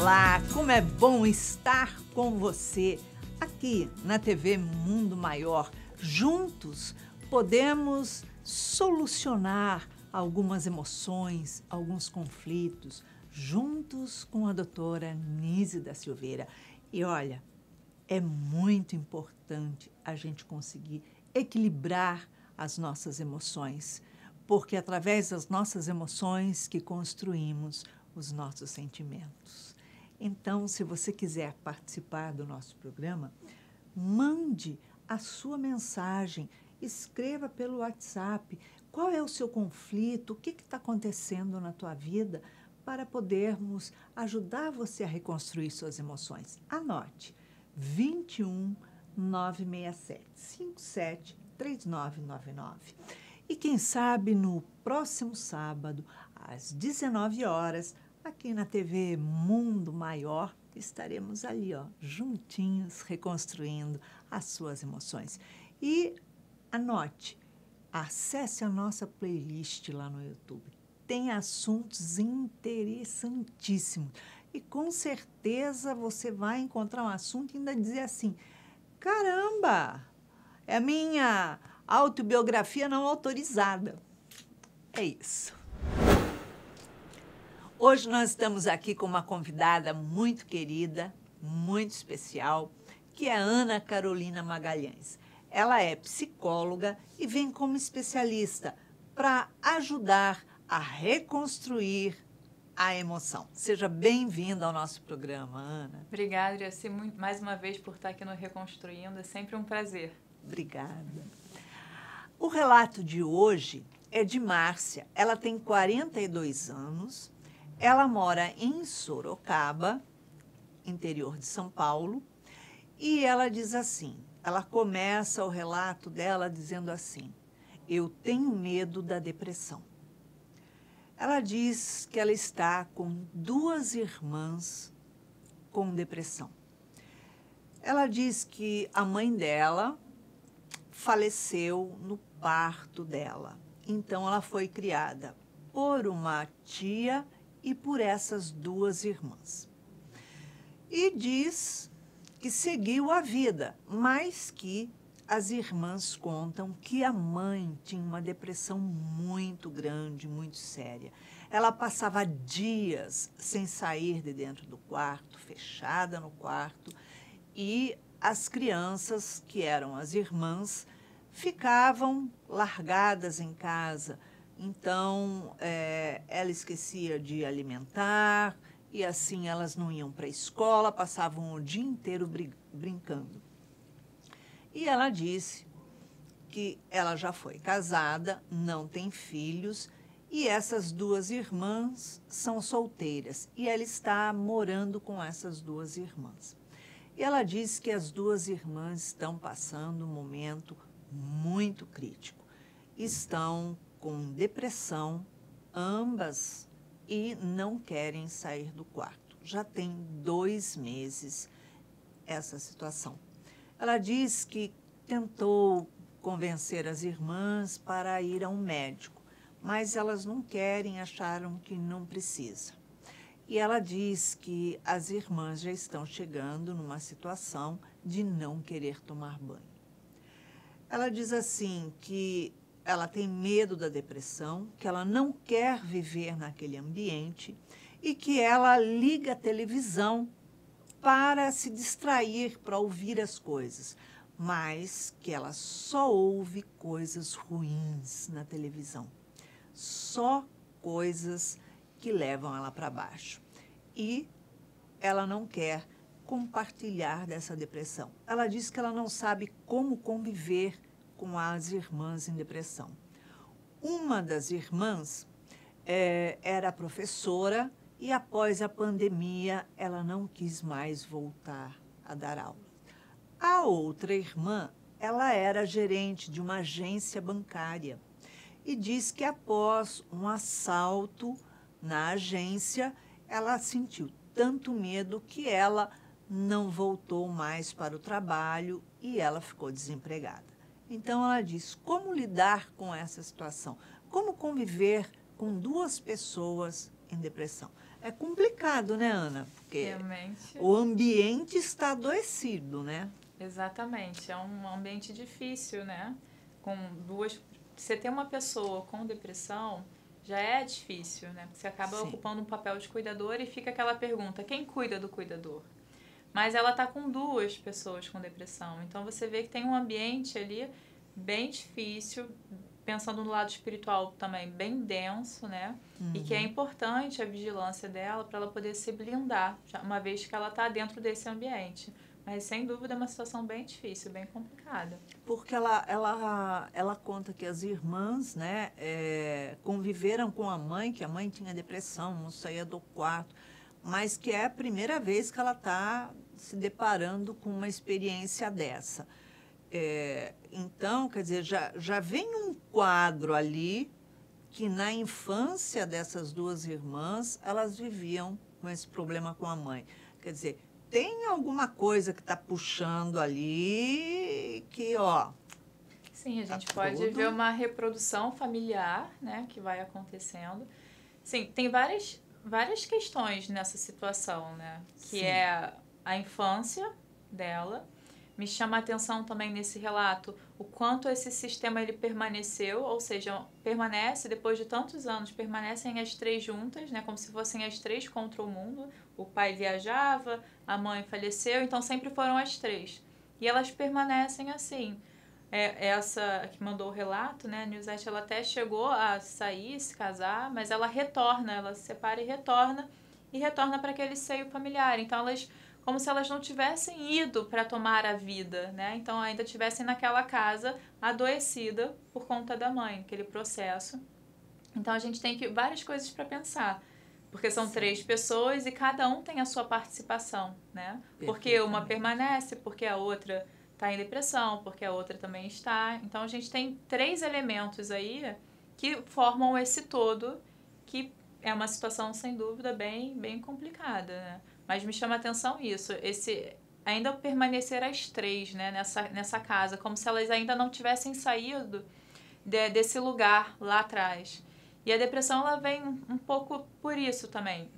Olá, como é bom estar com você aqui na TV Mundo Maior. Juntos podemos solucionar algumas emoções, alguns conflitos, juntos com a doutora Nise da Silveira. E olha, é muito importante a gente conseguir equilibrar as nossas emoções, porque é através das nossas emoções que construímos os nossos sentimentos. Então, se você quiser participar do nosso programa, mande a sua mensagem, escreva pelo WhatsApp qual é o seu conflito, o que está acontecendo na tua vida, para podermos ajudar você a reconstruir suas emoções. Anote, 21 967 57 3999. E quem sabe no próximo sábado, às 19 horas, aqui na TV Mundo Maior, estaremos ali, ó, juntinhos, reconstruindo as suas emoções. E anote, acesse a nossa playlist lá no YouTube. Tem assuntos interessantíssimos. E com certeza você vai encontrar um assunto e ainda dizer assim, caramba, é a minha autobiografia não autorizada. É isso. Hoje nós estamos aqui com uma convidada muito querida, muito especial, que é a Ana Carolina Magalhães. Ela é psicóloga e vem como especialista para ajudar a reconstruir a emoção. Seja bem-vinda ao nosso programa, Ana. Obrigada, Iraci, mais uma vez por estar aqui no Reconstruindo. É sempre um prazer. Obrigada. O relato de hoje é de Márcia. Ela tem 42 anos. Ela mora em Sorocaba, interior de São Paulo, e ela diz assim, ela começa o relato dela dizendo assim, eu tenho medo da depressão. Ela diz que ela está com 2 irmãs com depressão. Ela diz que a mãe dela faleceu no parto dela, então ela foi criada por uma tia e por essas 2 irmãs. E diz que seguiu a vida, mas que as irmãs contam que a mãe tinha uma depressão muito grande, muito séria. Ela passava dias sem sair de dentro do quarto, fechada no quarto, e as crianças, que eram as irmãs, ficavam largadas em casa. Então, ela esquecia de alimentar e assim elas não iam para a escola, passavam o dia inteiro brincando. E ela disse que ela já foi casada, não tem filhos e essas 2 irmãs são solteiras e ela está morando com essas 2 irmãs. E ela diz que as 2 irmãs estão passando um momento muito crítico. Estão com depressão, ambas, e não querem sair do quarto. Já tem 2 meses essa situação. Ela diz que tentou convencer as irmãs para ir a um médico, mas elas não querem, acharam que não precisa. E ela diz que as irmãs já estão chegando numa situação de não querer tomar banho. Ela diz assim que ela tem medo da depressão, que ela não quer viver naquele ambiente e que ela liga a televisão para se distrair, para ouvir as coisas, mas que ela só ouve coisas ruins na televisão, só coisas que levam ela para baixo. E ela não quer compartilhar dessa depressão. Ela diz que ela não sabe como conviver com as irmãs em depressão. Uma das irmãs era professora e após a pandemia ela não quis mais voltar a dar aula. A outra irmã, ela era gerente de uma agência bancária e diz que após um assalto na agência, ela sentiu tanto medo que ela não voltou mais para o trabalho e ela ficou desempregada. Então, ela diz como lidar com essa situação, como conviver com 2 pessoas em depressão. É complicado, né, Ana? Porque Realmente. o ambiente está adoecido, né? Exatamente. É um ambiente difícil, né? Com duas. Você ter uma pessoa com depressão já é difícil, né? Você acaba Sim. ocupando um papel de cuidador e fica aquela pergunta: quem cuida do cuidador? Mas ela tá com duas pessoas com depressão. Então você vê que tem um ambiente ali bem difícil, pensando no lado espiritual também bem denso, né? E que é importante a vigilância dela para ela poder se blindar, uma vez que ela está dentro desse ambiente. Mas sem dúvida é uma situação bem difícil, bem complicada. Porque ela conta que as irmãs, né, conviveram com a mãe, que a mãe tinha depressão, não saía do quarto, mas que é a primeira vez que ela está se deparando com uma experiência dessa. Então, quer dizer, já vem um quadro ali que na infância dessas duas irmãs, elas viviam com esse problema com a mãe. Quer dizer, tem alguma coisa que está puxando ali que, ó... Sim, a gente tá pode todo... ver uma reprodução familiar, né, que vai acontecendo. Sim, tem várias questões nessa situação, né? Que Sim. é a infância dela. Me chama a atenção também nesse relato o quanto esse sistema ele permaneceu, ou seja, permanece depois de tantos anos, permanecem as três juntas, né, como se fossem as três contra o mundo. O pai viajava, a mãe faleceu, então sempre foram as três. E elas permanecem assim. Essa que mandou o relato, né, a Nilzete, ela até chegou a sair, se casar, mas ela retorna, ela se separa e retorna para aquele seio familiar. Então elas como se elas não tivessem ido para tomar a vida, né? Então ainda estivessem naquela casa adoecida por conta da mãe, aquele processo. Então a gente tem várias coisas para pensar, porque são três pessoas e cada um tem a sua participação, né? Porque uma permanece, porque a outra está em depressão, porque a outra também está. Então a gente tem três elementos aí que formam esse todo, que é uma situação sem dúvida bem complicada, né? Mas me chama a atenção isso, esse ainda permanecer as três, né, nessa casa, como se elas ainda não tivessem saído desse lugar lá atrás. E a depressão, ela vem um pouco por isso também.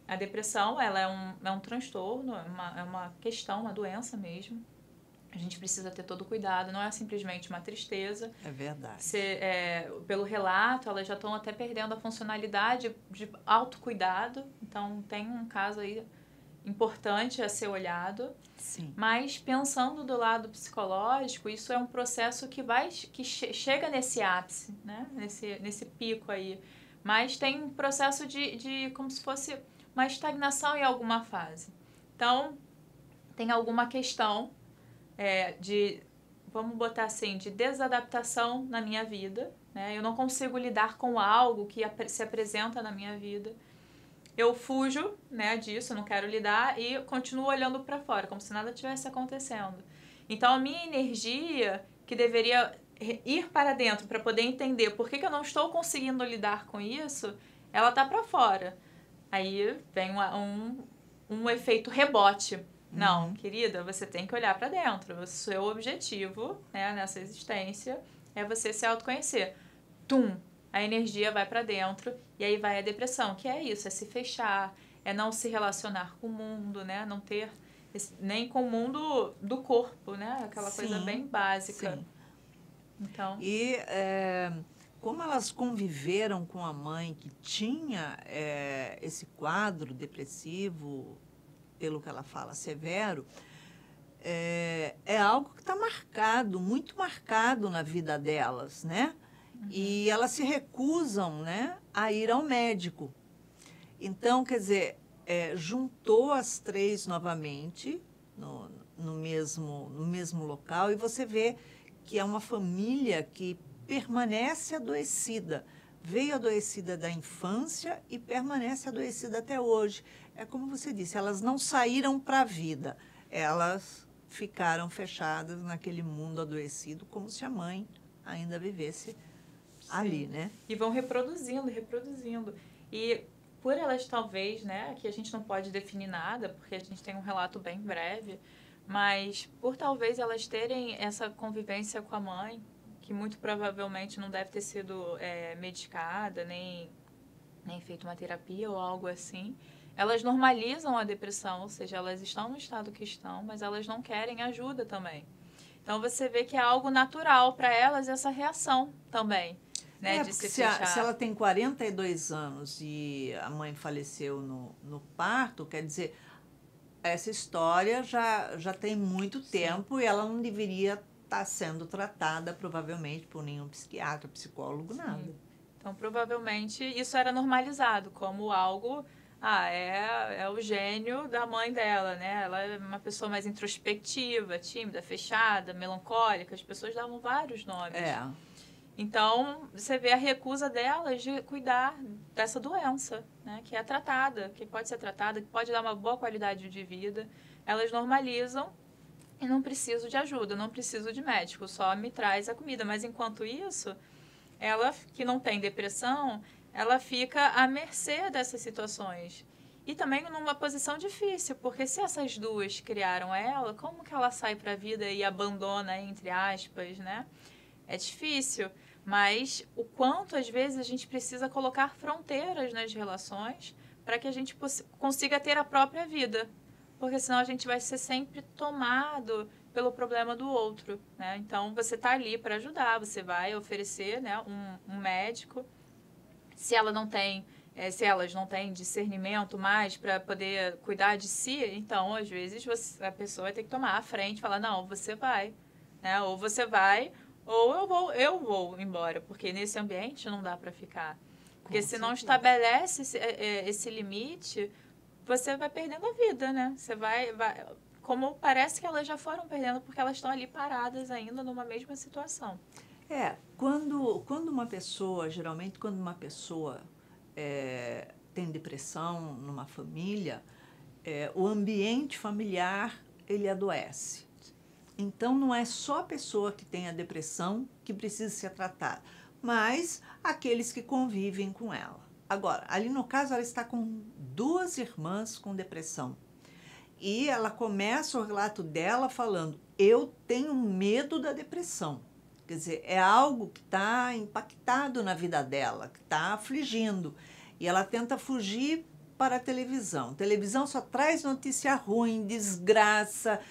A depressão, ela é um transtorno, é uma questão, uma doença mesmo. A gente precisa ter todo cuidado, não é simplesmente uma tristeza. É verdade. Pelo relato, elas já estão até perdendo a funcionalidade de autocuidado. Então, tem um caso aí importante a ser olhado. Sim. Mas pensando do lado psicológico, isso é um processo que chega nesse ápice, né? Nesse pico aí. Mas tem um processo de como se fosse uma estagnação em alguma fase. Então, tem alguma questão vamos botar assim, de desadaptação na minha vida, né? Eu não consigo lidar com algo que se apresenta na minha vida. Eu fujo, né, disso, não quero lidar e continuo olhando para fora, como se nada tivesse acontecendo. Então, a minha energia, que deveria ir para dentro para poder entender por que eu não estou conseguindo lidar com isso, ela tá para fora. Aí vem um efeito rebote. Não, querida, você tem que olhar para dentro. O seu objetivo, né, nessa existência é você se autoconhecer. Tum! A energia vai para dentro e aí vai a depressão, que é isso, é se fechar, é não se relacionar com o mundo, né? Não ter nem com o mundo do corpo, né? Aquela coisa bem básica. Sim. Então, e como elas conviveram com a mãe que tinha esse quadro depressivo, pelo que ela fala, severo, é algo que está marcado, muito marcado na vida delas, né? E elas se recusam, né, a ir ao médico. Então, quer dizer, juntou as três novamente no mesmo local e você vê que é uma família que permanece adoecida. Veio adoecida da infância e permanece adoecida até hoje. É como você disse, elas não saíram para a vida, elas ficaram fechadas naquele mundo adoecido, como se a mãe ainda vivesse ali, né? E vão reproduzindo. E por elas talvez, né, que a gente não pode definir nada, porque a gente tem um relato bem breve, mas por talvez elas terem essa convivência com a mãe, que muito provavelmente não deve ter sido medicada, nem feito uma terapia ou algo assim, elas normalizam a depressão, ou seja, elas estão no estado que estão, mas elas não querem ajuda também. Então, você vê que é algo natural para elas essa reação também, né, de se fechar. Se ela tem 42 anos e a mãe faleceu no parto, quer dizer, essa história já tem muito tempo e ela não deveria estar sendo tratada, provavelmente, por nenhum psiquiatra, psicólogo, nada. Sim. Então, provavelmente, isso era normalizado como algo... é o gênio da mãe dela, né? Ela é uma pessoa mais introspectiva, tímida, fechada, melancólica. As pessoas davam vários nomes. Então, você vê a recusa delas de cuidar dessa doença, né? Que é tratada, que pode ser tratada, que pode dar uma boa qualidade de vida. Elas normalizam e não preciso de ajuda, não preciso de médico, só me traz a comida. Mas, enquanto isso, ela que não tem depressão, ela fica à mercê dessas situações. E também numa posição difícil, porque se essas duas criaram ela, como que ela sai para a vida e abandona, entre aspas, né? É difícil, mas o quanto às vezes a gente precisa colocar fronteiras nas relações para que a gente consiga ter a própria vida. Porque senão a gente vai ser sempre tomado pelo problema do outro, né? Então, você está ali para ajudar, você vai oferecer, né, um médico. Se elas não têm discernimento mais para poder cuidar de si, então, às vezes, a pessoa vai ter que tomar a frente e falar, não, você vai, né? Ou você vai, ou eu vou embora, porque nesse ambiente não dá para ficar. Porque se não estabelece esse limite, você vai perdendo a vida, né? Você vai... Como parece que elas já foram perdendo, porque elas estão ali paradas ainda numa mesma situação. Quando uma pessoa, geralmente quando uma pessoa tem depressão numa família, o ambiente familiar, ele adoece. Então, não é só a pessoa que tem a depressão que precisa ser tratada, mas aqueles que convivem com ela. Agora, ali no caso, ela está com 2 irmãs com depressão. E ela começa o relato dela falando, eu tenho medo da depressão. Quer dizer, é algo que está impactado na vida dela, que está afligindo. E ela tenta fugir para a televisão. A televisão só traz notícia ruim, desgraça,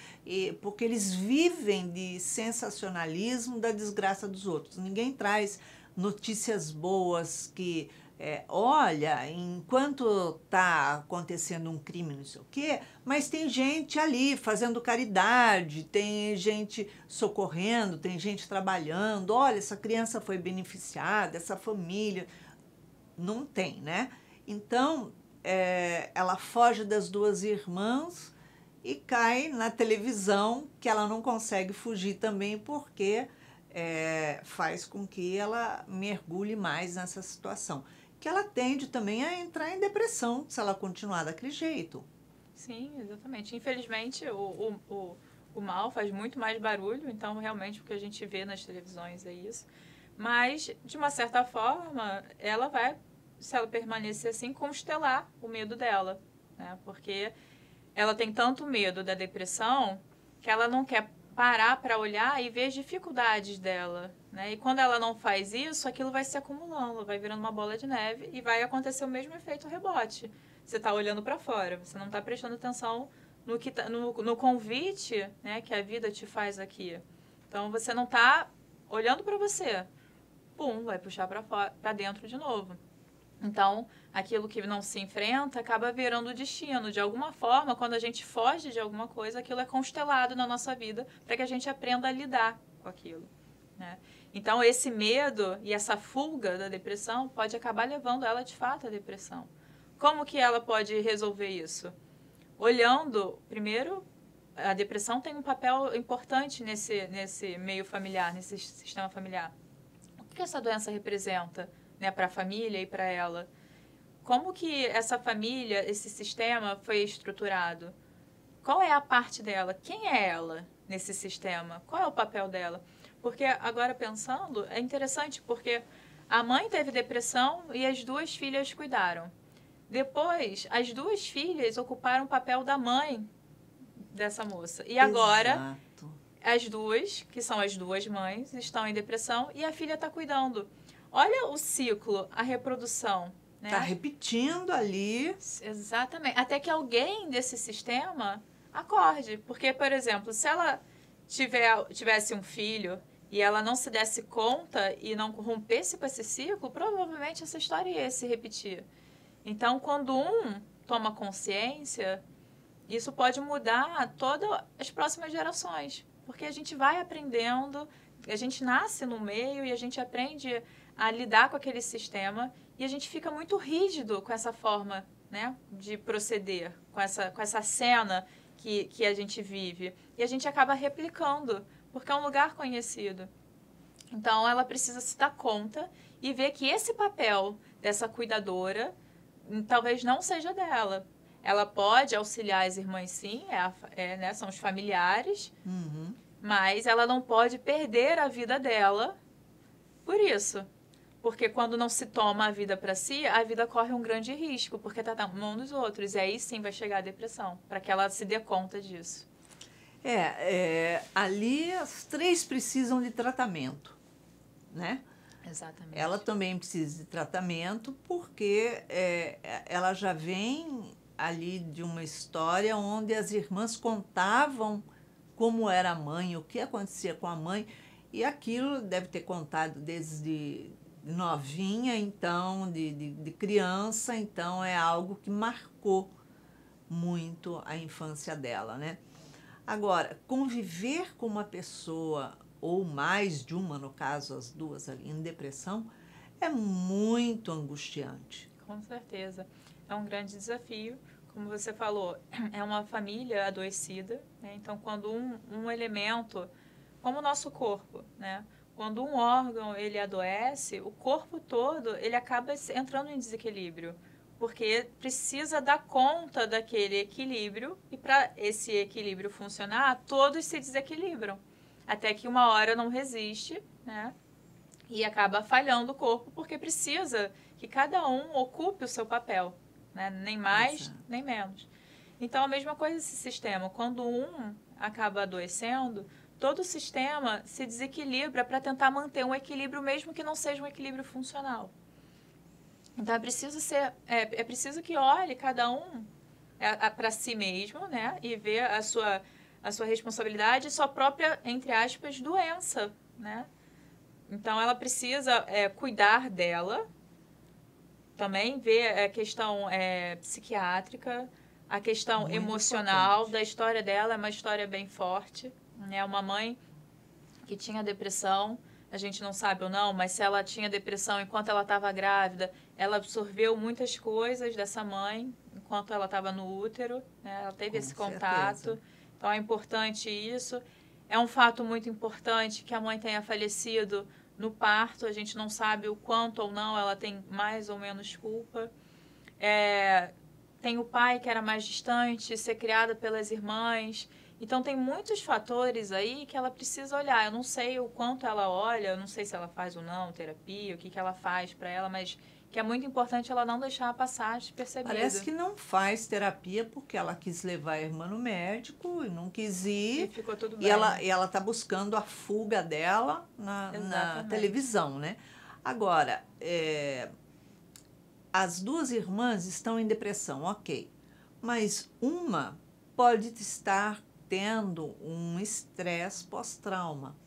porque eles vivem de sensacionalismo da desgraça dos outros. Ninguém traz notícias boas que... olha, enquanto está acontecendo um crime, não sei o quê, mas tem gente ali fazendo caridade, tem gente socorrendo, tem gente trabalhando. Olha, essa criança foi beneficiada, essa família. Não tem, né? Então, ela foge das 2 irmãs e cai na televisão, que ela não consegue fugir também, porque faz com que ela mergulhe mais nessa situação. Que ela tende também a entrar em depressão se ela continuar daquele jeito. Sim, exatamente. Infelizmente, o mal faz muito mais barulho, então realmente o que a gente vê nas televisões é isso. Mas, de uma certa forma, ela vai, se ela permanecer assim, constelar o medo dela, né? Porque ela tem tanto medo da depressão que ela não quer parar para olhar e ver as dificuldades dela, né? E quando ela não faz isso, aquilo vai se acumulando, vai virando uma bola de neve e vai acontecer o mesmo efeito rebote. Você está olhando para fora, você não está prestando atenção no convite, né, que a vida te faz aqui. Então, você não está olhando para você. Pum, vai puxar para dentro de novo. Então, aquilo que não se enfrenta acaba virando o destino. De alguma forma, quando a gente foge de alguma coisa, aquilo é constelado na nossa vida para que a gente aprenda a lidar com aquilo, né? Então, esse medo e essa fuga da depressão pode acabar levando ela, de fato, à depressão. Como que ela pode resolver isso? Olhando, primeiro, a depressão tem um papel importante nesse meio familiar, nesse sistema familiar. O que essa doença representa, né, para a família e para ela? Como que essa família, esse sistema foi estruturado? Qual é a parte dela? Quem é ela nesse sistema? Qual é o papel dela? Porque agora pensando, é interessante porque a mãe teve depressão e as 2 filhas cuidaram. Depois, as 2 filhas ocuparam o papel da mãe dessa moça. E agora, as 2, que são as 2 mães, estão em depressão e a filha está cuidando. Olha o ciclo, a reprodução. né? Tá repetindo ali. Exatamente. Até que alguém desse sistema acorde. Porque, por exemplo, se ela tivesse um filho e ela não se desse conta e não rompesse com esse ciclo, provavelmente essa história ia se repetir. Então, quando um toma consciência, isso pode mudar todas as próximas gerações. Porque a gente vai aprendendo, a gente nasce no meio e a gente aprende a lidar com aquele sistema e a gente fica muito rígido com essa forma, né, de proceder, com essa cena que a gente vive. E a gente acaba replicando, porque é um lugar conhecido. Então, ela precisa se dar conta e ver que esse papel dessa cuidadora talvez não seja dela. Ela pode auxiliar as irmãs, sim, né, são os familiares, Uhum. mas ela não pode perder a vida dela por isso. Porque quando não se toma a vida para si, a vida corre um grande risco, porque está na mão dos outros. E aí sim vai chegar a depressão, para que ela se dê conta disso. Ali as três precisam de tratamento, né? Exatamente. Ela também precisa de tratamento porque ela já vem ali de uma história onde as irmãs contavam como era a mãe, o que acontecia com a mãe, e aquilo deve ter contado desde novinha, então, de criança, então é algo que marcou muito a infância dela, né? Agora, conviver com uma pessoa, ou mais de uma, no caso, as duas ali, em depressão, é muito angustiante. Com certeza. É um grande desafio. Como você falou, é uma família adoecida, né? Então, quando um elemento, como o nosso corpo, né? Quando um órgão ele adoece, o corpo todo ele acaba entrando em desequilíbrio, porque precisa dar conta daquele equilíbrio e para esse equilíbrio funcionar, todos se desequilibram, até que uma hora não resiste, né? E acaba falhando o corpo porque precisa que cada um ocupe o seu papel, né? Nem mais, Exato. nem menos. Então, a mesma coisa esse sistema. Quando um acaba adoecendo, todo o sistema se desequilibra para tentar manter um equilíbrio, mesmo que não seja um equilíbrio funcional. Então, é preciso que olhe cada um para si mesmo, né? E ver a sua responsabilidade e sua própria, entre aspas, doença, né? Então, ela precisa cuidar dela, também ver a questão psiquiátrica, a questão Muito emocional importante. da história dela, é uma história bem forte. Né? Uma mãe que tinha depressão, a gente não sabe ou não, mas se ela tinha depressão enquanto ela estava grávida, ela absorveu muitas coisas dessa mãe enquanto ela estava no útero, né? Ela teve Com esse contato. certeza. Então, é importante isso. É um fato muito importante que a mãe tenha falecido no parto, a gente não sabe o quanto ou não ela tem mais ou menos culpa. Tem o pai que era mais distante, ser criada pelas irmãs. Então, tem muitos fatores aí que ela precisa olhar. Eu não sei o quanto ela olha, eu não sei se ela faz ou não terapia, o que ela faz para ela, mas que é muito importante ela não deixar passar despercebido. Parece que não faz terapia porque ela quis levar a irmã no médico e não quis ir. E ficou tudo bem. E ela está buscando a fuga dela na televisão, né? Agora, as duas irmãs estão em depressão, ok. Mas uma pode estar tendo um estresse pós-trauma,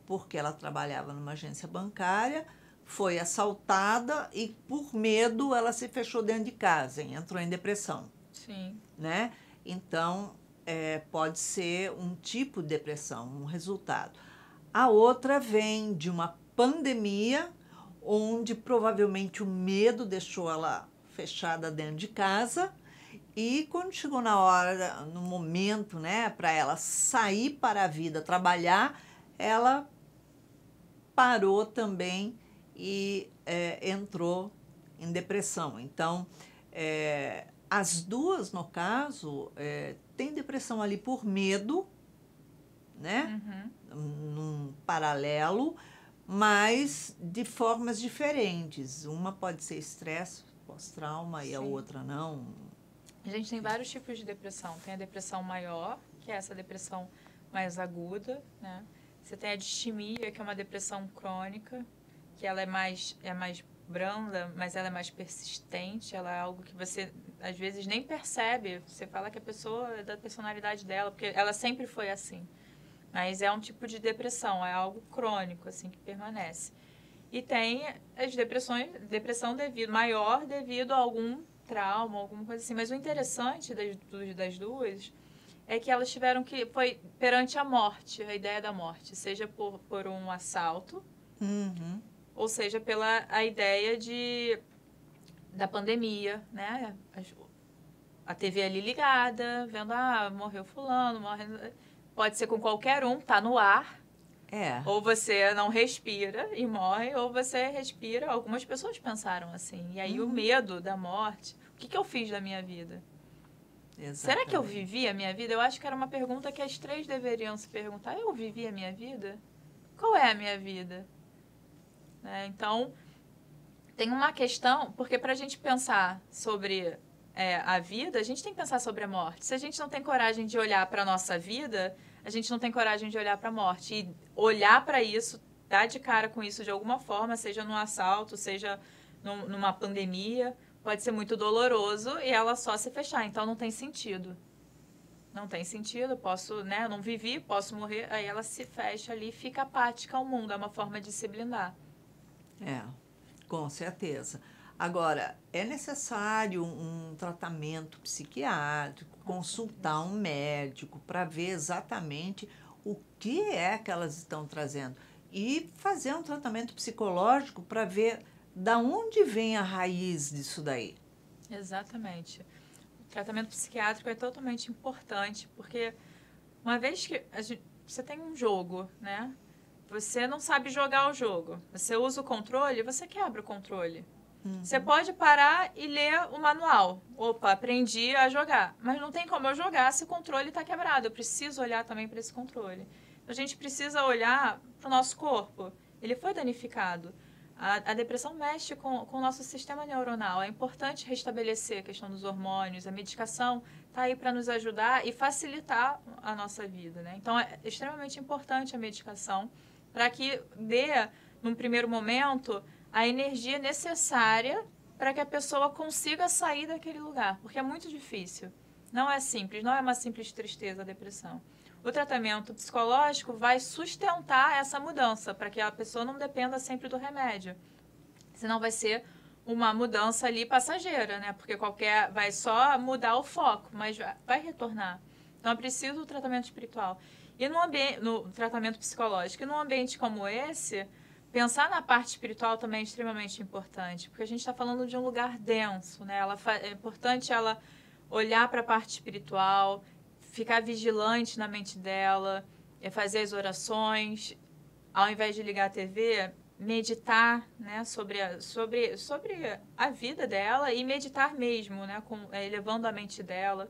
porque ela trabalhava numa agência bancária, foi assaltada e, por medo, ela se fechou dentro de casa e entrou em depressão. Sim. Né? Então, pode ser um tipo de depressão, um resultado. A outra vem de uma pandemia, onde provavelmente o medo deixou ela fechada dentro de casa, e quando chegou na hora, no momento, né, para ela sair para a vida, trabalhar, ela parou também e entrou em depressão. Então, as duas, no caso, têm depressão ali por medo, né? Num paralelo, mas de formas diferentes. Uma pode ser estresse pós-trauma e a outra não. A gente tem vários tipos de depressão. Tem a depressão maior, que é essa depressão mais aguda, né? Você tem a distimia, que é uma depressão crônica, que ela é mais branda, mas ela é mais persistente, ela é algo que você, às vezes, nem percebe. Você fala que a pessoa é da personalidade dela, porque ela sempre foi assim. Mas é um tipo de depressão, é algo crônico, assim, que permanece. E tem as depressão maior devido a algum trauma, alguma coisa assim. Mas o interessante das duas é que elas tiveram que, foi perante a morte, a ideia da morte, seja por um assalto, ou seja, pela a ideia da pandemia, né? A TV ali ligada, vendo, morreu fulano, pode ser com qualquer um, tá no ar. Ou você não respira e morre, ou você respira. Algumas pessoas pensaram assim. E aí o medo da morte, o que eu fiz da minha vida? Exatamente. Será que eu vivi a minha vida? Eu acho que era uma pergunta que as três deveriam se perguntar. Eu vivi a minha vida? Qual é a minha vida? Então, tem uma questão, porque para a gente pensar sobre a vida, a gente tem que pensar sobre a morte. Se a gente não tem coragem de olhar para a nossa vida, a gente não tem coragem de olhar para a morte. E olhar para isso, dar de cara com isso de alguma forma, seja num assalto, seja numa pandemia, pode ser muito doloroso e ela só se fechar. Então, não tem sentido. Não tem sentido, posso, né? Eu não vivi, posso morrer. Aí ela se fecha ali e fica apática ao mundo. É uma forma de se blindar. Com certeza. Agora, é necessário um tratamento psiquiátrico, consultar um médico para ver exatamente o que é que elas estão trazendo e fazer um tratamento psicológico para ver da onde vem a raiz disso daí. Exatamente. O tratamento psiquiátrico é totalmente importante, porque uma vez que você tem um jogo, né? Você não sabe jogar o jogo. Você usa o controle, você quebra o controle. Você pode parar e ler o manual. Opa, aprendi a jogar. Mas não tem como eu jogar se o controle está quebrado. Eu preciso olhar também para esse controle. A gente precisa olhar para o nosso corpo. Ele foi danificado. A depressão mexe com o nosso sistema neuronal. É importante restabelecer a questão dos hormônios. A medicação está aí para nos ajudar e facilitar a nossa vida, né? Então, é extremamente importante a medicação para que dê, num primeiro momento, a energia necessária para que a pessoa consiga sair daquele lugar, porque é muito difícil. Não é simples, não é uma simples tristeza a depressão. O tratamento psicológico vai sustentar essa mudança, para que a pessoa não dependa sempre do remédio. Senão vai ser uma mudança ali passageira, né? Porque vai só mudar o foco, mas vai retornar. Então é preciso o tratamento espiritual. E no tratamento psicológico, e num ambiente como esse, pensar na parte espiritual também é extremamente importante, porque a gente está falando de um lugar denso, né? É importante ela olhar para a parte espiritual, ficar vigilante na mente dela, fazer as orações, ao invés de ligar a TV, meditar, né, sobre a vida dela e meditar mesmo, né, elevando a mente dela.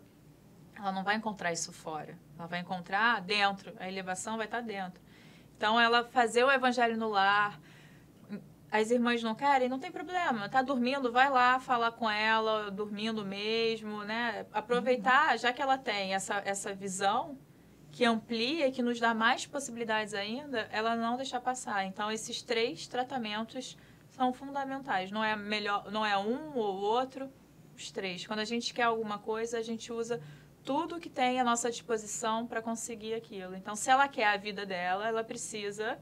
Ela não vai encontrar isso fora, ela vai encontrar dentro, a elevação vai estar dentro. Então, ela fazer o evangelho no lar, as irmãs não querem, não tem problema, tá dormindo, vai lá falar com ela, dormindo mesmo, né? Aproveitar, já que ela tem essa visão que amplia e que nos dá mais possibilidades ainda, ela não deixar passar. Então, esses 3 tratamentos são fundamentais. Não é um ou outro, os 3. Quando a gente quer alguma coisa, a gente usa tudo que tem à nossa disposição para conseguir aquilo. Então, se ela quer a vida dela, ela precisa,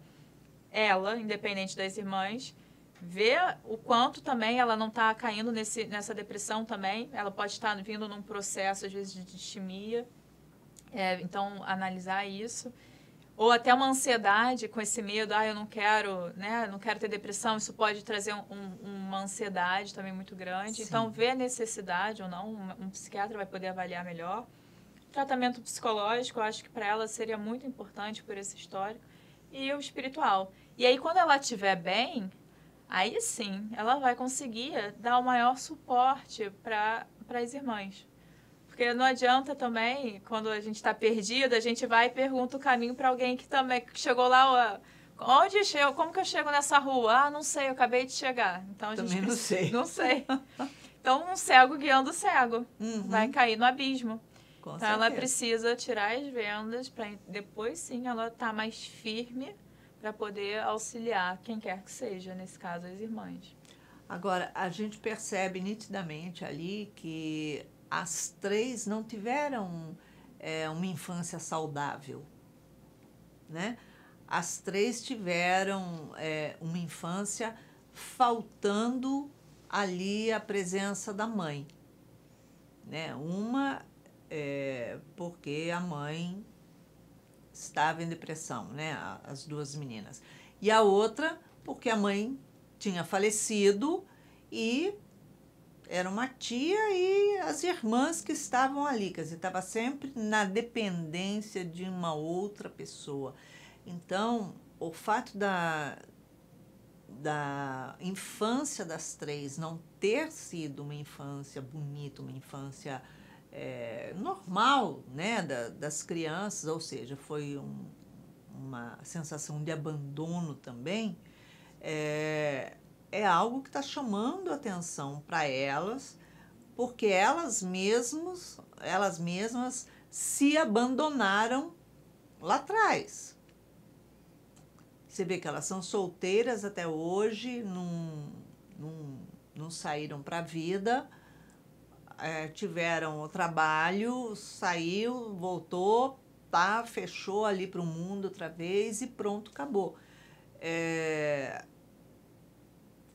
independente das irmãs, ver o quanto também ela não está caindo nessa depressão também. Ela pode estar vindo num processo, às vezes, de distimia. Então, analisar isso. Ou até uma ansiedade com esse medo, eu não quero, né, não quero ter depressão, isso pode trazer uma ansiedade também muito grande. Sim. Então, ver a necessidade ou não, um psiquiatra vai poder avaliar melhor. O tratamento psicológico, eu acho que para ela seria muito importante por esse histórico. E o espiritual. E aí, quando ela estiver bem, aí sim, ela vai conseguir dar o maior suporte para as irmãs. Porque não adianta também, quando a gente está perdido, a gente vai e pergunta o caminho para alguém que também chegou lá. Onde chego? Como que eu chego nessa rua? Não sei, eu acabei de chegar. Então, também não sei. Não sei. Então, um cego guiando o cego. Vai cair no abismo. Com então, certeza. Ela precisa tirar as vendas para depois, sim, ela estar mais firme para poder auxiliar quem quer que seja, nesse caso as irmãs. Agora, a gente percebe nitidamente ali que as três não tiveram uma infância saudável, né? As três tiveram uma infância faltando ali a presença da mãe, né? Uma porque a mãe estava em depressão, né? As duas meninas. E a outra porque a mãe tinha falecido e era uma tia e as irmãs que estavam ali, quer dizer, estava sempre na dependência de uma outra pessoa. Então, o fato da infância das três não ter sido uma infância bonita, uma infância normal, né, das crianças, ou seja, foi uma sensação de abandono também, é algo que está chamando atenção para elas, porque elas mesmas se abandonaram lá atrás. Você vê que elas são solteiras até hoje, não saíram para a vida, tiveram o trabalho, saiu, voltou, tá, fechou ali para o mundo outra vez e pronto, acabou.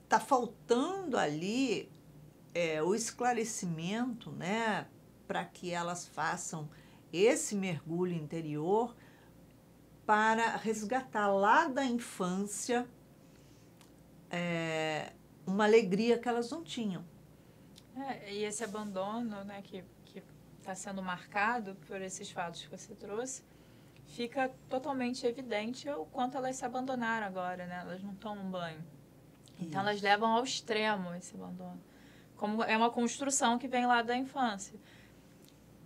Tá faltando ali o esclarecimento, né, para que elas façam esse mergulho interior para resgatar lá da infância uma alegria que elas não tinham. E esse abandono, né, que está sendo marcado por esses fatos que você trouxe, fica totalmente evidente o quanto elas se abandonaram agora, né? Elas não tomam banho. Então, elas levam ao extremo esse abandono. Como é uma construção que vem lá da infância.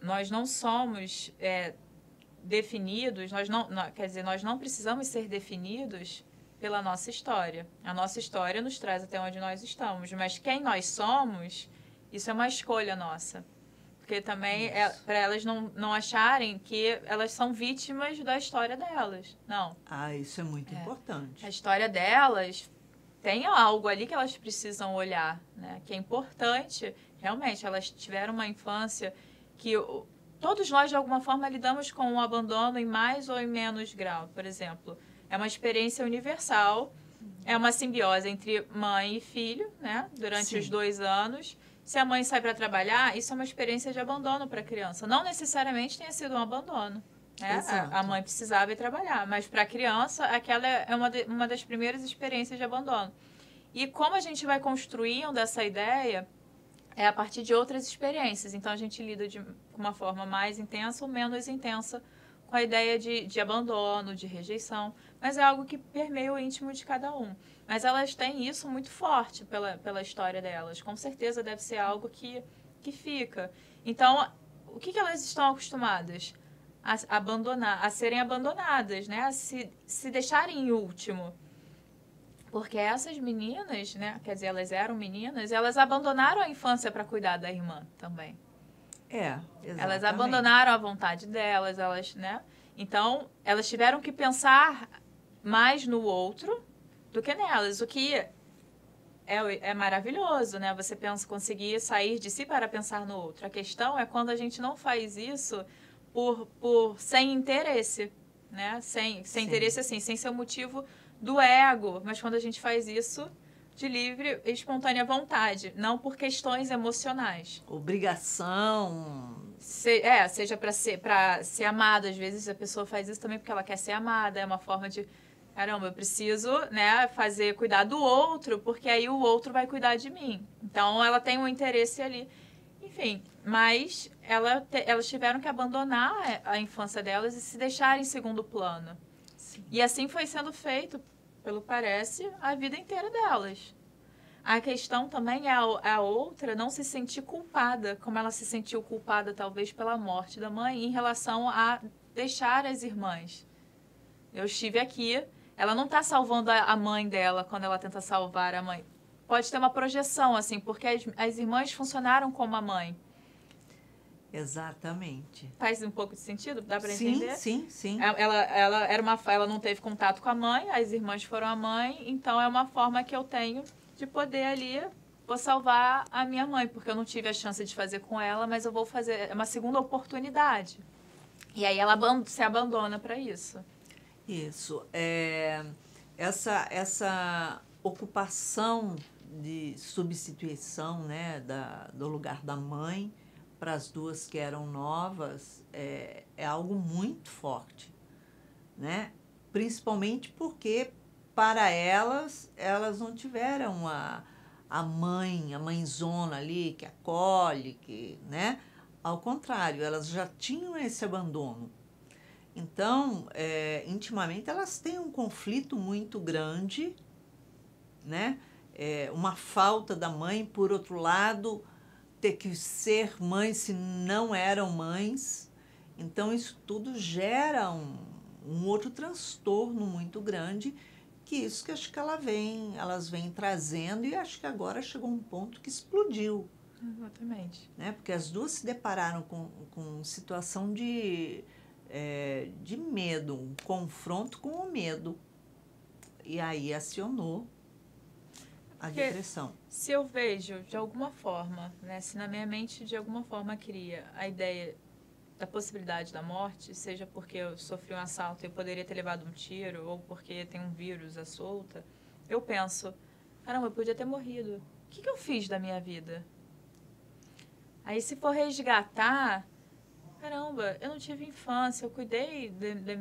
Nós não somos definidos, nós não precisamos ser definidos pela nossa história. A nossa história nos traz até onde nós estamos, mas quem nós somos, isso é uma escolha nossa. Porque também para elas não acharem que elas são vítimas da história delas. Não. Isso é muito importante. A história delas tem algo ali que elas precisam olhar, né? Que é importante. Realmente, elas tiveram uma infância que todos nós, de alguma forma, lidamos com o abandono em mais ou em menos grau. Por exemplo, é uma experiência universal, é uma simbiose entre mãe e filho, né? Durante os 2 anos. Se a mãe sai para trabalhar, isso é uma experiência de abandono para a criança. Não necessariamente tenha sido um abandono. Né? A mãe precisava ir trabalhar, mas para a criança, aquela é uma das primeiras experiências de abandono. E como a gente vai construindo essa ideia, é a partir de outras experiências. Então, a gente lida de uma forma mais intensa ou menos intensa com a ideia de abandono, de rejeição, mas é algo que permeia o íntimo de cada um. Mas elas têm isso muito forte pela história delas. Com certeza deve ser algo que fica. Então, o que elas estão acostumadas? A serem abandonadas, né? A se deixarem em último. Porque essas meninas, né? Quer dizer, elas eram meninas, elas abandonaram a infância para cuidar da irmã também. Exatamente. Elas abandonaram a vontade delas, né? Então, elas tiveram que pensar mais no outro do que nelas, o que é maravilhoso, né? Você conseguir sair de si para pensar no outro. A questão é quando a gente não faz isso sem interesse, né? Sem interesse, assim, sem ser o motivo do ego, mas quando a gente faz isso de livre e espontânea vontade, não por questões emocionais. Obrigação. Seja para ser amada. Às vezes a pessoa faz isso também porque ela quer ser amada, é uma forma de, caramba, eu preciso, né, cuidar do outro, porque aí o outro vai cuidar de mim. Então ela tem um interesse ali. Enfim, mas elas tiveram que abandonar a infância delas e se deixar em segundo plano. Sim. E assim foi sendo feito, pelo parece, a vida inteira delas. A questão também é a outra não se sentir culpada, como ela se sentiu culpada talvez pela morte da mãe em relação a deixar as irmãs. Eu estive aqui, ela não está salvando a mãe dela quando ela tenta salvar a mãe. Pode ter uma projeção, assim, porque as irmãs funcionaram como a mãe. Exatamente. Faz um pouco de sentido? Dá para Sim, entender? sim. Ela não teve contato com a mãe, as irmãs foram a mãe, então é uma forma que eu tenho de poder ali, vou salvar a minha mãe, porque eu não tive a chance de fazer com ela, mas eu vou fazer, é uma segunda oportunidade. E aí ela se abandona para isso. Isso. Essa ocupação de substituição, né, do lugar da mãe para as duas que eram novas é algo muito forte, né? Principalmente porque para elas não tiveram a mãe, a mãezona ali que acolhe, né? Ao contrário, elas já tinham esse abandono. Então, intimamente, elas têm um conflito muito grande, né? Uma falta da mãe, por outro lado, ter que ser mãe se não eram mães. Então, isso tudo gera um outro transtorno muito grande, que isso que acho que elas vêm trazendo, e acho que agora chegou um ponto que explodiu. Exatamente. Né? Porque as duas se depararam com situação de medo, um confronto com o medo. E aí acionou a depressão. Se eu vejo de alguma forma, né, se na minha mente de alguma forma cria a ideia da possibilidade da morte, seja porque eu sofri um assalto e eu poderia ter levado um tiro, ou porque tem um vírus à solta, eu penso, caramba, eu podia ter morrido. O que eu fiz da minha vida? Aí se for resgatar, caramba, eu não tive infância, eu cuidei da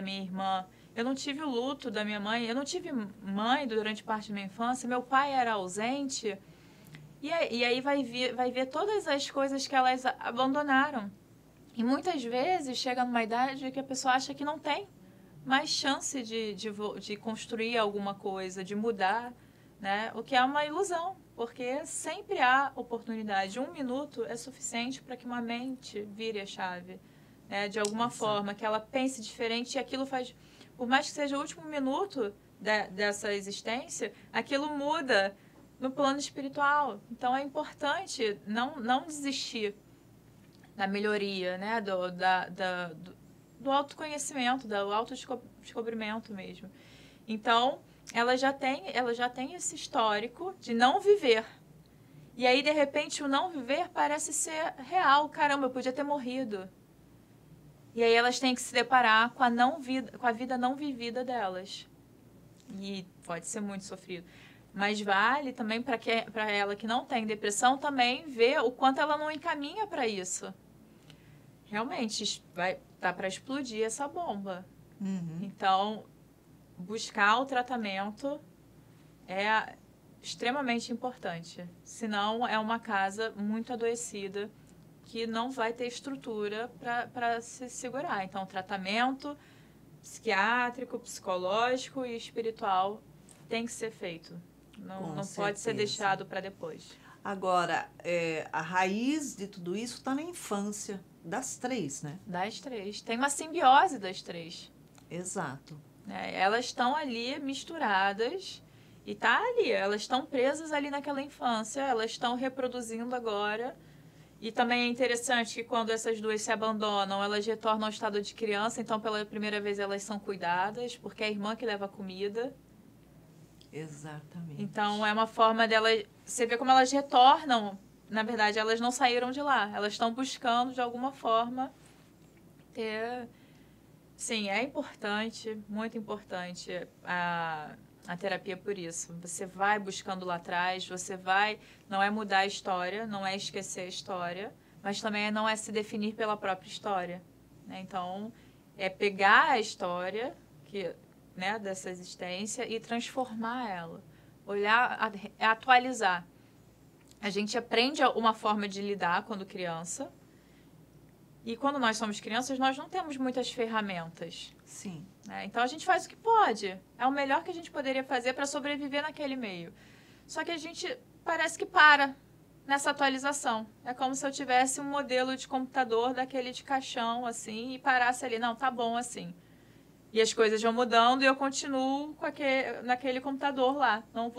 minha irmã, eu não tive o luto da minha mãe, eu não tive mãe durante parte da minha infância, meu pai era ausente, e aí vai ver todas as coisas que elas abandonaram. E muitas vezes chega numa idade que a pessoa acha que não tem mais chance de construir alguma coisa, de mudar, né? O que é uma ilusão, porque sempre há oportunidade. 1 minuto é suficiente para que uma mente vire a chave, né? De alguma forma, que ela pense diferente e aquilo faz... Por mais que seja o último minuto dessa existência, aquilo muda no plano espiritual. Então, é importante não desistir da melhoria, né? Do autoconhecimento, do autodescobrimento mesmo. Então, ela já tem esse histórico de não viver. E aí, de repente, o não viver parece ser real. Caramba, eu podia ter morrido. E aí elas têm que se deparar com a vida não vivida delas. E pode ser muito sofrido. Mas vale também para ela que não tem depressão também ver o quanto ela não encaminha para isso. Realmente, tá para explodir essa bomba. Uhum. Então, buscar o tratamento é extremamente importante. Senão, é uma casa muito adoecida que não vai ter estrutura para se segurar. Então, tratamento psiquiátrico, psicológico e espiritual tem que ser feito. Não pode ser deixado para depois. Agora, a raiz de tudo isso está na infância das três, né? Das três. Tem uma simbiose das três. Exato. Elas estão ali misturadas e tá ali. Elas estão presas ali naquela infância. Elas estão reproduzindo agora. E também é interessante que quando essas duas se abandonam, elas retornam ao estado de criança. Então, pela primeira vez, elas são cuidadas, porque é a irmã que leva a comida. Exatamente. Então, é uma forma delas... Você vê como elas retornam. Na verdade, elas não saíram de lá. Elas estão buscando, de alguma forma, ter... Sim, é importante, muito importante a terapia por isso. Você vai buscando lá atrás, você vai... Não é mudar a história, não é esquecer a história, mas também não é se definir pela própria história. Né? Então, é pegar a história dessa existência e transformar ela. Olhar, atualizar. A gente aprende uma forma de lidar quando criança. E quando nós somos crianças, nós não temos muitas ferramentas. Sim. Né? Então, a gente faz o que pode. É o melhor que a gente poderia fazer para sobreviver naquele meio. Só que a gente parece que para nessa atualização. É como se eu tivesse um modelo de computador daquele de caixão, assim, e parasse ali. Não, tá bom assim. E as coisas vão mudando e eu continuo naquele computador lá. Não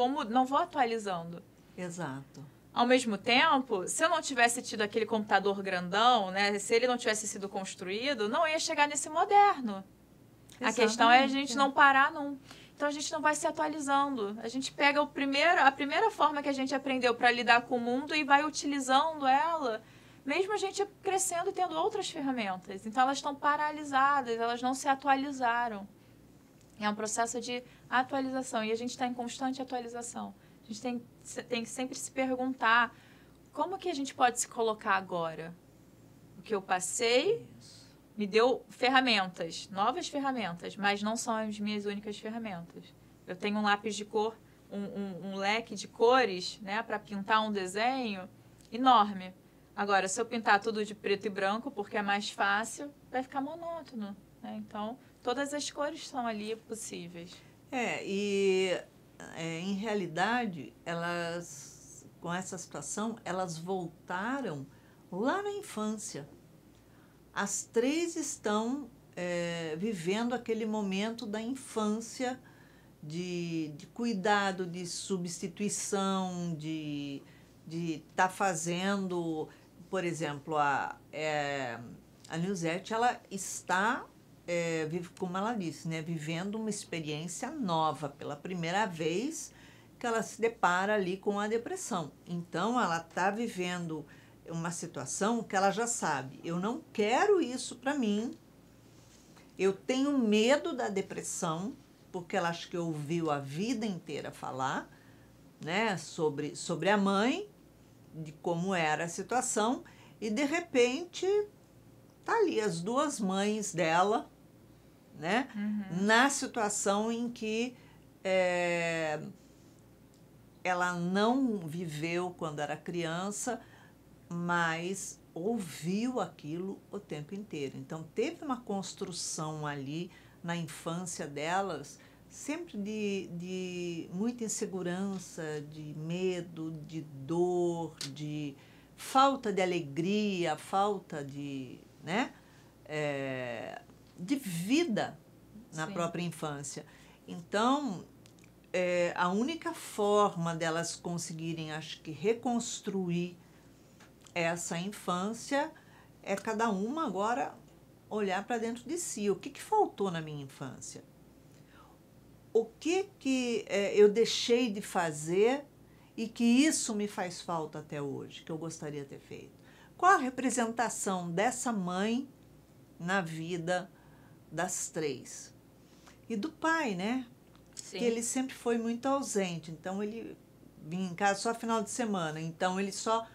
vou atualizando. Exato. Ao mesmo tempo, se eu não tivesse tido aquele computador grandão, né, se ele não tivesse sido construído, não ia chegar nesse moderno. Exatamente. A questão é a gente não parar num. Então, a gente não vai se atualizando. A gente pega a primeira forma que a gente aprendeu para lidar com o mundo e vai utilizando ela, mesmo a gente crescendo e tendo outras ferramentas. Então, elas estão paralisadas, elas não se atualizaram. É um processo de atualização e a gente está em constante atualização. A gente tem que sempre se perguntar como que a gente pode se colocar agora. O que eu passei me deu ferramentas, novas ferramentas, mas não são as minhas únicas ferramentas. Eu tenho um lápis de cor, um leque de cores, né, para pintar um desenho enorme. Agora, se eu pintar tudo de preto e branco, porque é mais fácil, vai ficar monótono, né? Então, todas as cores são ali possíveis. Em realidade, elas, com essa situação, elas voltaram lá na infância. As três estão vivendo aquele momento da infância de cuidado, de substituição, de estar fazendo, por exemplo, a Nilzete, ela está, como ela disse, né, vivendo uma experiência nova, pela primeira vez que ela se depara ali com a depressão. Então, ela está vivendo uma situação que ela já sabe, eu não quero isso para mim, eu tenho medo da depressão, porque ela acha que ouviu a vida inteira falar, né, sobre a mãe, de como era a situação, e de repente tá ali as duas mães dela, né, na situação em que ela não viveu quando era criança, mas ouviu aquilo o tempo inteiro. Então, teve uma construção ali na infância delas, sempre de muita insegurança, de medo, de dor, de falta de alegria, falta de, né, de vida na Sim. própria infância. Então, a única forma delas conseguirem, acho que, reconstruir essa infância é cada uma agora olhar para dentro de si. O que faltou na minha infância? O que eu deixei de fazer e que isso me faz falta até hoje, que eu gostaria de ter feito? Qual a representação dessa mãe na vida das três? E do pai, né? Sim. Que ele sempre foi muito ausente. Então, ele vinha em casa só final de semana. Então, ele só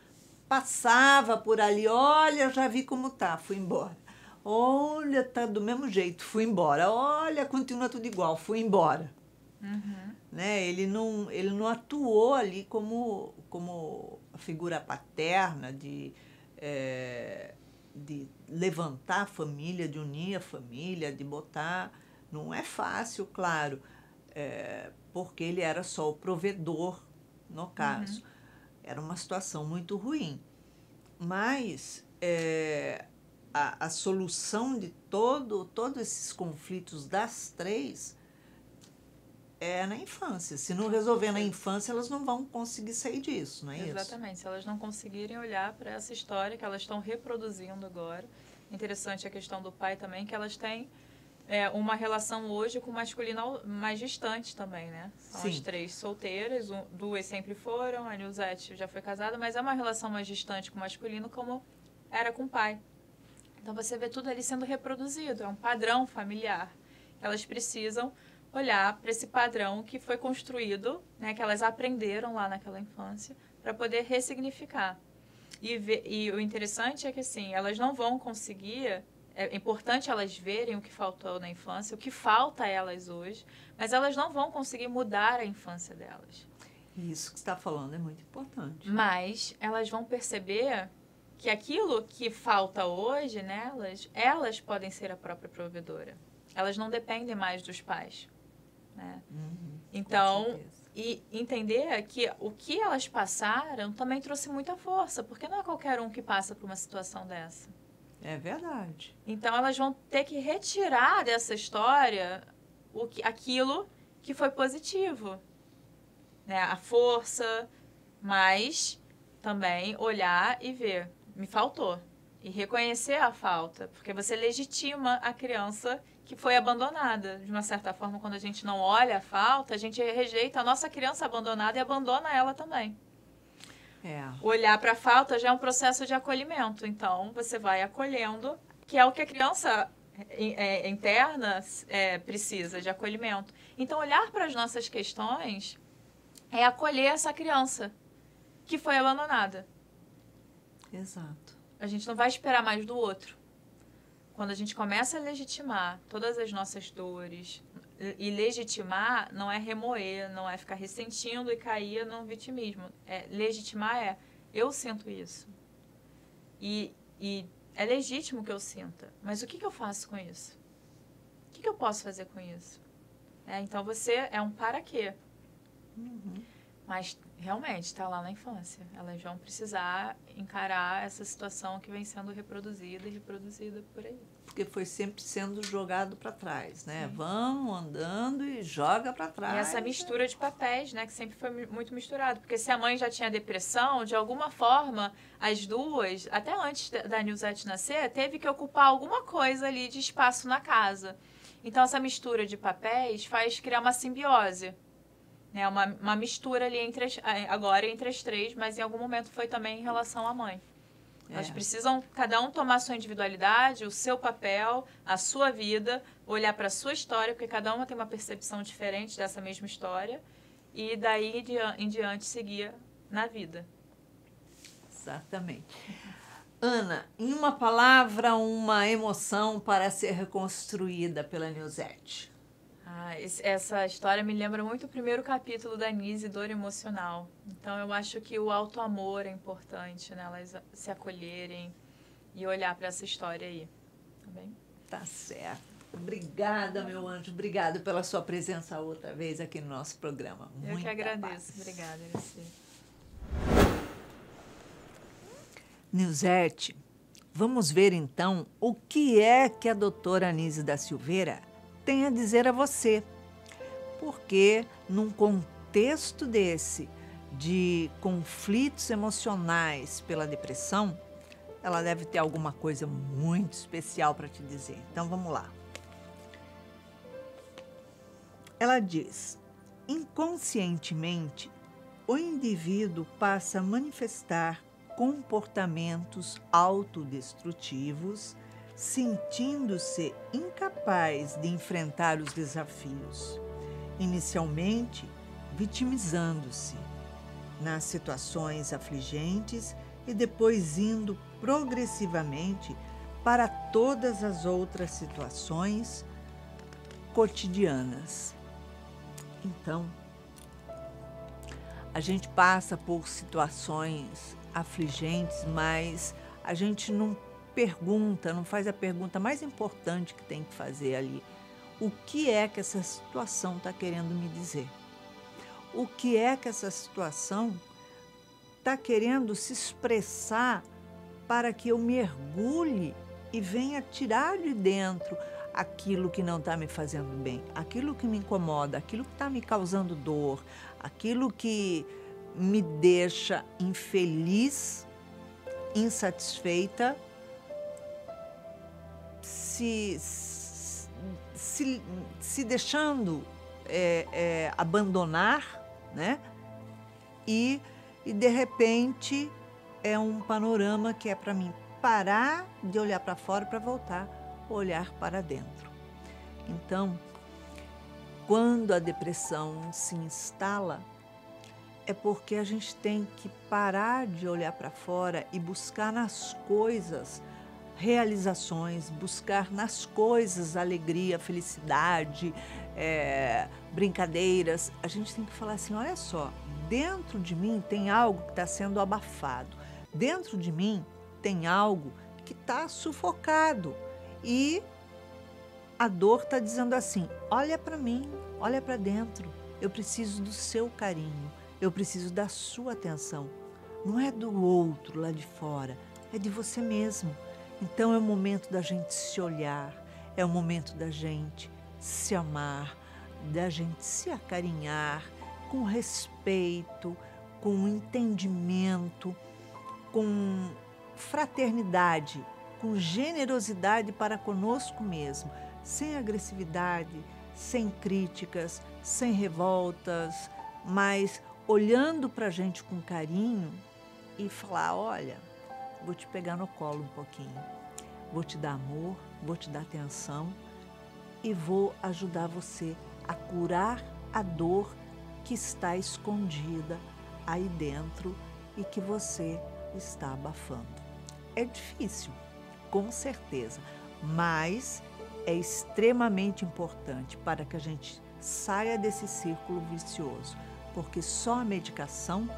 passava por ali, olha, já vi como tá, fui embora. Olha, tá do mesmo jeito, fui embora. Olha, continua tudo igual, fui embora. Né? Ele não atuou ali como a figura paterna de levantar a família, de unir a família, de botar... Não é fácil, claro, porque ele era só o provedor, no caso. Era uma situação muito ruim. Mas a solução de todos esses conflitos das três é na infância. Se não resolver na infância, elas não vão conseguir sair disso, não é isso? Exatamente. Se elas não conseguirem olhar para essa história que elas estão reproduzindo agora. Interessante a questão do pai também, que elas têm uma relação hoje com o masculino mais distante também, né? São Sim. As três solteiras, duas sempre foram, a Nilzete já foi casada, mas é uma relação mais distante com o masculino como era com o pai. Então, você vê tudo ali sendo reproduzido, é um padrão familiar. Elas precisam olhar para esse padrão que foi construído, né, que elas aprenderam lá naquela infância, para poder ressignificar. E o interessante é que, assim, elas não vão conseguir... É importante elas verem o que faltou na infância, o que falta a elas hoje, mas elas não vão conseguir mudar a infância delas. Isso que você está falando é muito importante. Mas elas vão perceber que aquilo que falta hoje nelas, elas podem ser a própria provedora. Elas não dependem mais dos pais. Né? Então, e entender que o que elas passaram também trouxe muita força, porque não é qualquer um que passa por uma situação dessa. É verdade. Então, elas vão ter que retirar dessa história aquilo que foi positivo. Né? A força, mas também olhar e ver, me faltou. E reconhecer a falta, porque você legitima a criança que foi abandonada. De uma certa forma, quando a gente não olha a falta, a gente rejeita a nossa criança abandonada e abandona ela também. Olhar para a falta já é um processo de acolhimento. Então, você vai acolhendo, que é o que a criança interna precisa, de acolhimento. Então, olhar para as nossas questões é acolher essa criança que foi abandonada. Exato. A gente não vai esperar mais do outro. Quando a gente começa a legitimar todas as nossas dores, e legitimar não é remoer, não é ficar ressentindo e cair no vitimismo. Legitimar eu sinto isso. E é legítimo que eu sinta. Mas o que eu faço com isso? O que eu posso fazer com isso? Então você é um para quê? Uhum. Mas realmente está lá na infância. Elas vão precisar encarar essa situação que vem sendo reproduzida e reproduzida por aí. Porque foi sempre sendo jogado para trás, né? Sim. Vão andando e joga para trás. E essa mistura de papéis, né? Que sempre foi muito misturado. Porque se a mãe já tinha depressão, de alguma forma, as duas, até antes da Nilzete nascer, teve que ocupar alguma coisa ali de espaço na casa. Então, essa mistura de papéis faz criar uma simbiose. Né? Uma mistura ali agora entre as três, mas em algum momento foi também em relação à mãe. Elas precisam, cada um tomar a sua individualidade, o seu papel, a sua vida, olhar para a sua história, porque cada uma tem uma percepção diferente dessa mesma história, e daí em diante seguir na vida. Exatamente. Ana, em uma palavra, uma emoção para ser reconstruída pela Nilzete. Essa história me lembra muito o primeiro capítulo da Nise, Dor Emocional. Então, eu acho que o auto-amor é importante, né? Elas se acolherem e olhar para essa história aí. Tá bem? Tá certo. Obrigada, meu anjo. Obrigada pela sua presença outra vez aqui no nosso programa. Eu que agradeço. Obrigada, você. Nilzete, vamos ver então o que é que a doutora Anísia da Silveira tem a dizer a você, porque num contexto desse de conflitos emocionais pela depressão, ela deve ter alguma coisa muito especial para te dizer. Então vamos lá. Ela diz: inconscientemente, o indivíduo passa a manifestar comportamentos autodestrutivos, sentindo-se incapaz de enfrentar os desafios, inicialmente vitimizando-se nas situações afligentes e depois indo progressivamente para todas as outras situações cotidianas. Então, a gente passa por situações afligentes, mas a gente não pergunta, não faz a pergunta mais importante que tem que fazer ali. O que é que essa situação está querendo me dizer? O que é que essa situação está querendo se expressar para que eu mergulhe e venha tirar de dentro aquilo que não está me fazendo bem, aquilo que me incomoda, aquilo que está me causando dor, aquilo que me deixa infeliz, insatisfeita, se deixando abandonar, né? E de repente é um panorama que é para mim parar de olhar para fora para voltar a olhar para dentro. Então, quando a depressão se instala, é porque a gente tem que parar de olhar para fora e buscar nas coisas realizações, buscar nas coisas alegria, felicidade, brincadeiras. A gente tem que falar assim, olha só, dentro de mim tem algo que está sendo abafado, dentro de mim tem algo que está sufocado e a dor está dizendo assim, olha para mim, olha para dentro, eu preciso do seu carinho, eu preciso da sua atenção. Não é do outro lá de fora, é de você mesmo. Então é o momento da gente se olhar, é o momento da gente se amar, da gente se acarinhar com respeito, com entendimento com fraternidade, com generosidade para conosco mesmo, sem agressividade, sem críticas, sem revoltas, mas olhando para a gente com carinho e falar, olha, vou te pegar no colo um pouquinho, vou te dar amor, vou te dar atenção e vou ajudar você a curar a dor que está escondida aí dentro e que você está abafando. É difícil, com certeza, mas é extremamente importante para que a gente saia desse círculo vicioso, porque só a medicação,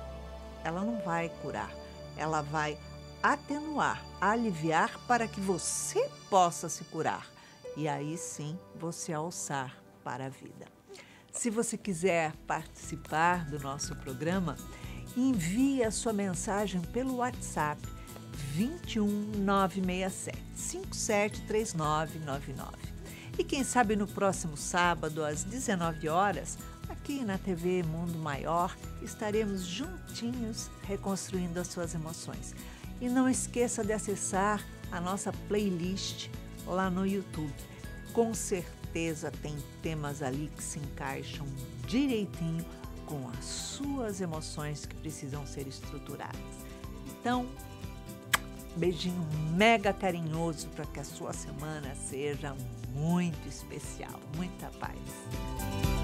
ela não vai curar, ela vai atenuar, aliviar para que você possa se curar e aí sim você alçar para a vida. Se você quiser participar do nosso programa, envie a sua mensagem pelo WhatsApp 21 967 573999. E quem sabe no próximo sábado, às 19 horas, aqui na TV Mundo Maior, estaremos juntinhos reconstruindo as suas emoções. E não esqueça de acessar a nossa playlist lá no YouTube. Com certeza tem temas ali que se encaixam direitinho com as suas emoções que precisam ser estruturadas. Então, beijinho mega carinhoso para que a sua semana seja muito especial. Muita paz.